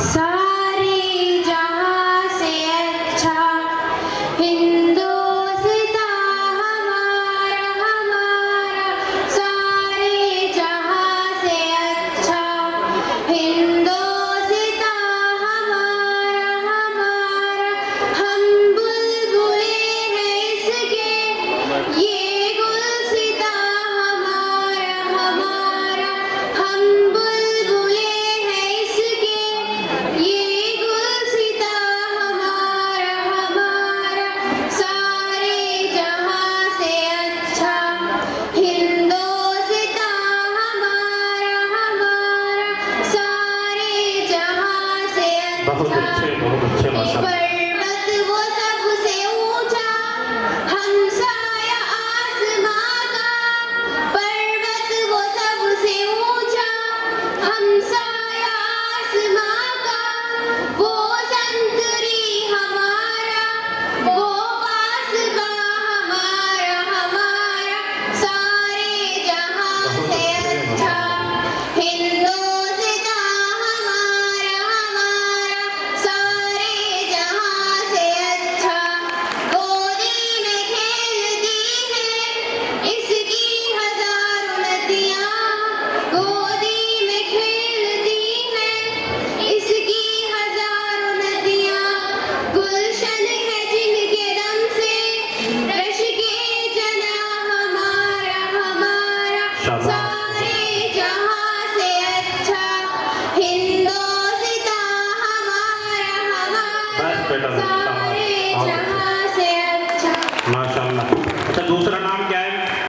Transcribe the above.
सारे जहां से अच्छा हिंदुस्तान हमारा हमारा, सारे जहां से अच्छा हिंदुस्तान हमारा हमारा। हम बुलबुले हैं इसके, ये गुलसिता हमारा हमारा। हम बुलबुले हैं इसके, ये गुलसिता हमारा हमारा। सारे जहां से अच्छा हिंदुस्तान हमारा हमारा, सारे जहां से बहुत अच्छा। अच्छे माशाअल्लाह। पर्वत वो सबसे ऊंचा, हमसाया आसमां का। पर्वत वो सबसे ऊंचा, हमसाया आसमां का। वो संतरी हमारा, वो पासबा हमारा हमारा। सारे जहां से अच्छा हिंदुस्तान हमारा हमारा, सारे जहां से अच्छा। गोदी में खेलती है इसकी हजारों नदियां, गोदी में खेलती है इसकी हजारों नदियां। गुलशन है जिनके दम से रश के जना हमारा हमारा।